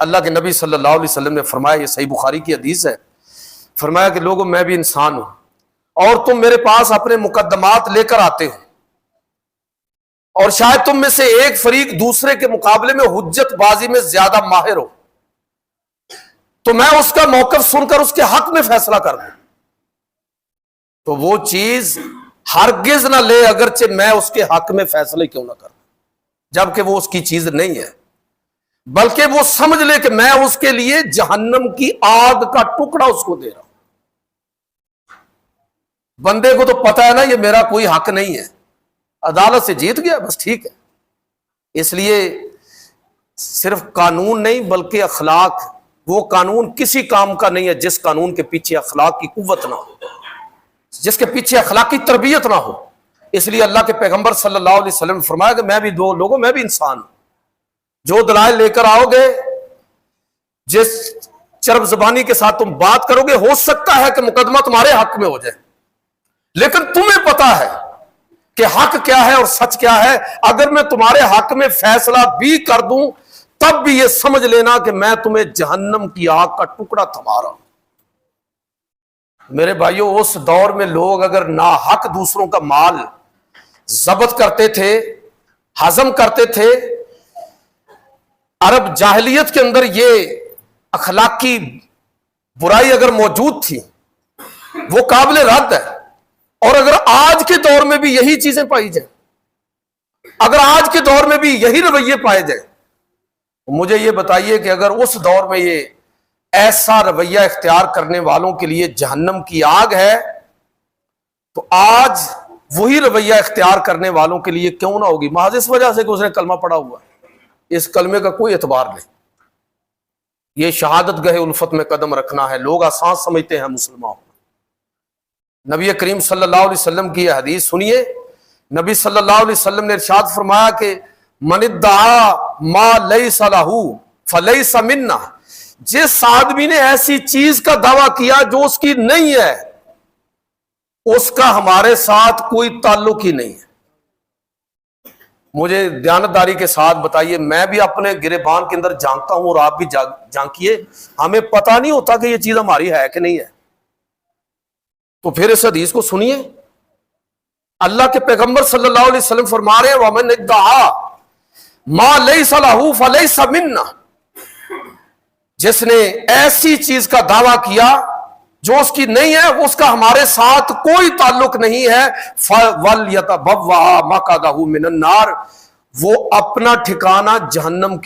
اللہ کے نبی صلی اللہ علیہ وسلم نے فرمایا، یہ صحیح بخاری کی حدیث ہے، فرمایا کہ لوگوں میں بھی انسان ہوں اور تم میرے پاس اپنے مقدمات لے کر آتے ہو، اور شاید تم میں سے ایک فریق دوسرے کے مقابلے میں حجت بازی میں زیادہ ماہر ہو، تو میں اس کا موقف سن کر اس کے حق میں فیصلہ کر دوں، تو وہ چیز ہرگز نہ لے اگرچہ میں اس کے حق میں فیصلے کیوں نہ کروں، جبکہ وہ اس کی چیز نہیں ہے، بلکہ وہ سمجھ لے کہ میں اس کے لیے جہنم کی آگ کا ٹکڑا اس کو دے رہا ہوں۔ بندے کو تو پتا ہے نا یہ میرا کوئی حق نہیں ہے، عدالت سے جیت گیا بس ٹھیک ہے۔ اس لیے صرف قانون نہیں بلکہ اخلاق، وہ قانون کسی کام کا نہیں ہے جس قانون کے پیچھے اخلاق کی قوت نہ ہو، جس کے پیچھے اخلاقی تربیت نہ ہو۔ اس لیے اللہ کے پیغمبر صلی اللہ علیہ وسلم نے فرمایا کہ میں بھی میں بھی انسان ہوں، جو دلائل لے کر آؤ گے، جس چرب زبانی کے ساتھ تم بات کرو گے، ہو سکتا ہے کہ مقدمہ تمہارے حق میں ہو جائے، لیکن تمہیں پتا ہے کہ حق کیا ہے اور سچ کیا ہے۔ اگر میں تمہارے حق میں فیصلہ بھی کر دوں تب بھی یہ سمجھ لینا کہ میں تمہیں جہنم کی آگ کا ٹکڑا تھما رہا ہوں۔ میرے بھائیوں، اس دور میں لوگ اگر ناحق دوسروں کا مال ضبط کرتے تھے، ہضم کرتے تھے، عرب جاہلیت کے اندر یہ اخلاقی برائی اگر موجود تھی وہ قابل رد ہے، اور اگر آج کے دور میں بھی یہی چیزیں پائی جائیں، اگر آج کے دور میں بھی یہی رویے پائے جائیں، مجھے یہ بتائیے کہ اگر اس دور میں یہ ایسا رویہ اختیار کرنے والوں کے لیے جہنم کی آگ ہے تو آج وہی رویہ اختیار کرنے والوں کے لیے کیوں نہ ہوگی؟ محض اس وجہ سے کہ اس نے کلمہ پڑھا ہوا ہے۔ اس کلمے کا کوئی اعتبار نہیں، یہ شہادت گاہ الفت میں قدم رکھنا ہے۔ لوگ آسان سمجھتے ہیں مسلمان۔ نبی کریم صلی اللہ علیہ وسلم کی یہ حدیث سنیے، نبی صلی اللہ علیہ وسلم نے ارشاد فرمایا کہ من ادعا ما لیس لہ فلیس منا، جس آدمی نے ایسی چیز کا دعویٰ کیا جو اس کی نہیں ہے، اس کا ہمارے ساتھ کوئی تعلق ہی نہیں ہے۔ مجھے دیانتداری کے ساتھ بتائیے، میں بھی اپنے گریبان کے اندر جھانکتا ہوں اور آپ بھی جھانکیے، ہمیں پتہ نہیں ہوتا کہ یہ چیز ہماری ہے کہ نہیں ہے۔ تو پھر اس حدیث کو سنیے، اللہ کے پیغمبر صلی اللہ علیہ وسلم فرما رہے ہیں وَمَنِ ادعا ما لیس لہ فلیس منا، جس نے ایسی چیز کا دعویٰ کیا جو اس کی نہیں ہے، اس کا ہمارے ساتھ کوئی تعلق نہیں ہے، وَلْيَتَبَوَّأْ مَقْعَدَهُ مِنَ النَّارِ، وہ اپنا ٹھکانہ جہنم کی